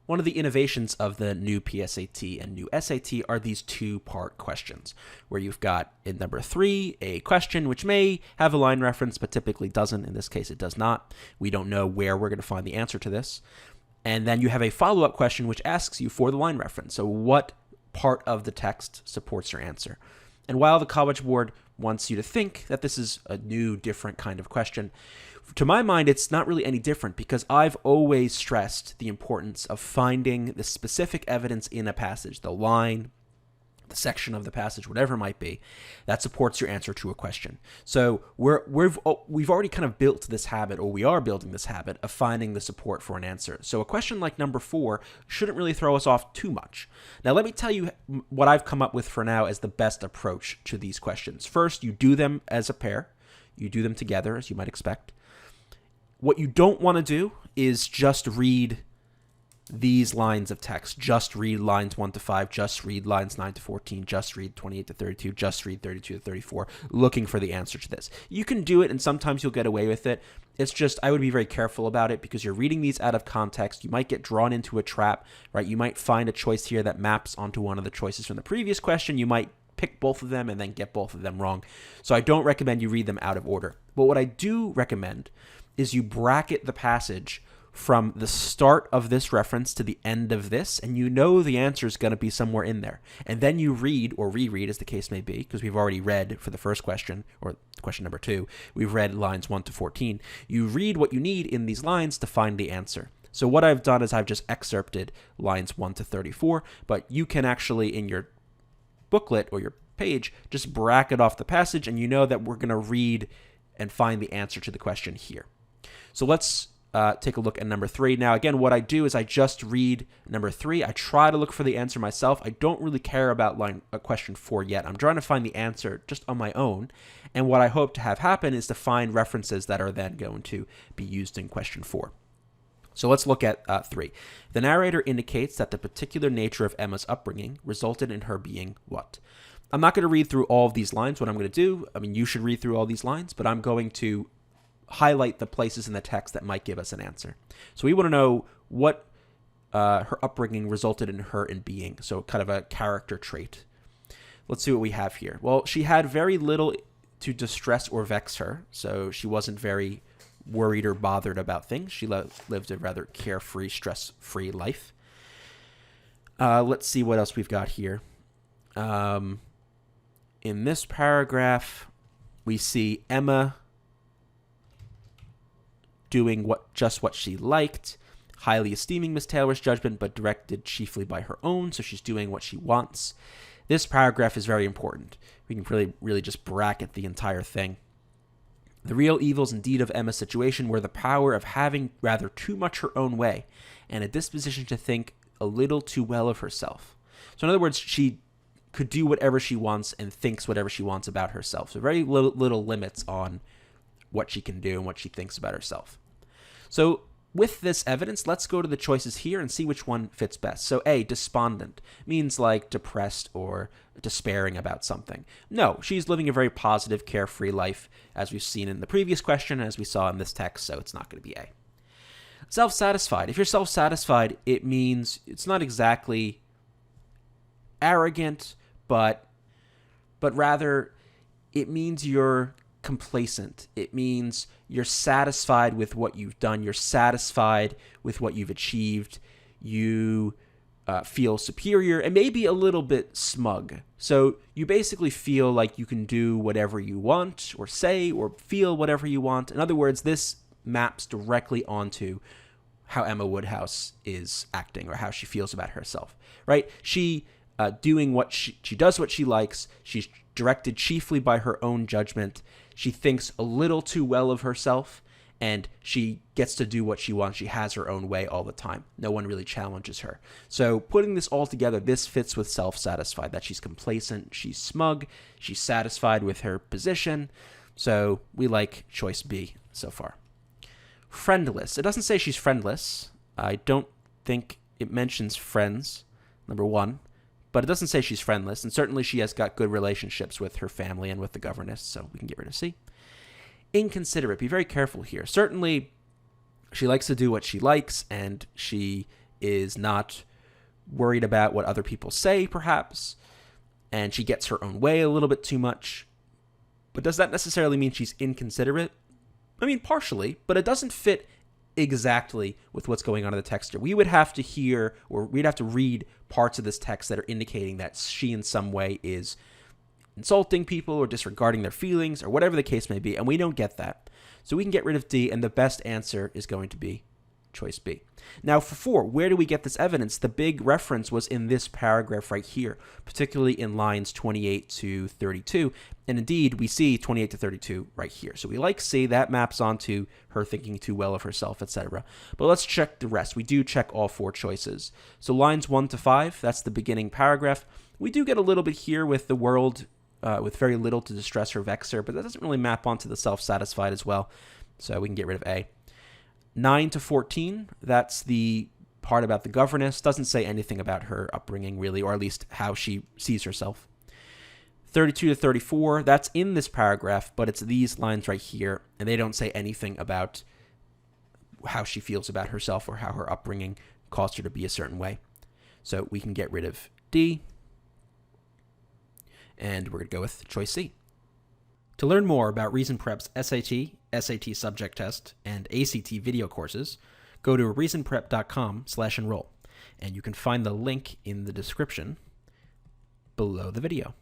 one of the innovations of the new PSAT and new SAT are these two-part questions, where you've got in number 3 a question which may have a line reference but typically doesn't. In this case, it does not. We don't know where we're going to find the answer to this. And then you have a follow-up question which asks you for the line reference. So what part of the text supports your answer? And while the College Board wants you to think that this is a new, different kind of question, to my mind, it's not really any different, because I've always stressed the importance of finding the specific evidence in a passage, the line, the section of the passage, whatever it might be, that supports your answer to a question. So we've already kind of built this habit, or we are building this habit, of finding the support for an answer. So a question like number 4 shouldn't really throw us off too much. Now, let me tell you what I've come up with for now as the best approach to these questions. First, you do them as a pair. You do them together, as you might expect. What you don't want to do is just read these lines of text. Just read lines 1 to 5, just read lines 9 to 14, just read 28 to 32, just read 32 to 34, looking for the answer to this. You can do it, and sometimes you'll get away with it. It's just, I would be very careful about it, because you're reading these out of context. You might get drawn into a trap, right? You might find a choice here that maps onto one of the choices from the previous question. You might pick both of them and then get both of them wrong. So I don't recommend you read them out of order. But what I do recommend is you bracket the passage from the start of this reference to the end of this, and you know the answer is going to be somewhere in there. And then you read, or reread as the case may be, because we've already read for the first question, or question number 2, we've read lines 1 to 14. You read what you need in these lines to find the answer. So what I've done is I've just excerpted lines 1 to 34, but you can actually, in your booklet or your page, just bracket off the passage, and you know that we're going to read and find the answer to the question here. So let's take a look at number 3. Now, again, what I do is I just read number 3. I try to look for the answer myself. I don't really care about question 4 yet. I'm trying to find the answer just on my own. And what I hope to have happen is to find references that are then going to be used in question 4. So let's look at 3. The narrator indicates that the particular nature of Emma's upbringing resulted in her being what? I'm not going to read through all of these lines. What I'm going to do, I mean, you should read through all these lines, but I'm going to highlight the places in the text that might give us an answer. So we want to know what her upbringing resulted in her in being, so kind of a character trait. Let's see what we have here. Well, she had very little to distress or vex her, so she wasn't very worried or bothered about things. She lived a rather carefree, stress-free life. Let's see what else we've got here. In this paragraph, we see Emma doing just what she liked, highly esteeming Miss Taylor's judgment, but directed chiefly by her own, so she's doing what she wants. This paragraph is very important. We can really just bracket the entire thing. The real evils indeed of Emma's situation were the power of having rather too much her own way, and a disposition to think a little too well of herself. So in other words, she could do whatever she wants and thinks whatever she wants about herself. So very little limits on what she can do and what she thinks about herself. So with this evidence, let's go to the choices here and see which one fits best. So A, despondent, means like depressed or despairing about something. No, she's living a very positive, carefree life, as we've seen in the previous question, as we saw in this text, so it's not going to be A. Self-satisfied. If you're self-satisfied, it means it's not exactly arrogant, but rather it means you're complacent. It means you're satisfied with what you've done. You're satisfied with what you've achieved. You feel superior and maybe a little bit smug. So you basically feel like you can do whatever you want or say or feel whatever you want. In other words, this maps directly onto how Emma Woodhouse is acting or how she feels about herself, right? She doing what she does what she likes. She's directed chiefly by her own judgment. She thinks a little too well of herself, and she gets to do what she wants. She has her own way all the time. No one really challenges her. So putting this all together, this fits with self-satisfied, that she's complacent, she's smug, she's satisfied with her position. So we like choice B so far. Friendless. It doesn't say she's friendless. I don't think it mentions friends, number 1. But it doesn't say she's friendless, and certainly she has got good relationships with her family and with the governess, so we can get rid of C. Inconsiderate. Be very careful here. Certainly, she likes to do what she likes, and she is not worried about what other people say, perhaps, and she gets her own way a little bit too much. But does that necessarily mean she's inconsiderate? I mean, partially, but it doesn't fit exactly with what's going on in the text here. We would have to hear, or we'd have to read parts of this text that are indicating that she in some way is insulting people or disregarding their feelings or whatever the case may be, and we don't get that. So we can get rid of D, and the best answer is going to be choice B. Now for 4, where do we get this evidence? The big reference was in this paragraph right here, particularly in lines 28 to 32. And indeed, we see 28 to 32 right here. So we like C, that maps onto her thinking too well of herself, etc. But let's check the rest. We do check all 4 choices. So lines 1 to 5, that's the beginning paragraph. We do get a little bit here with the world with very little to distress or vex her, but that doesn't really map onto the self-satisfied as well. So we can get rid of A. 9 to 14, that's the part about the governess. Doesn't say anything about her upbringing, really, or at least how she sees herself. 32 to 34, that's in this paragraph, but it's these lines right here, and they don't say anything about how she feels about herself or how her upbringing caused her to be a certain way. So we can get rid of D, and we're going to go with choice C. To learn more about Reason Prep's SAT, SAT subject test, and ACT video courses, go to reasonprep.com/enroll, and you can find the link in the description below the video.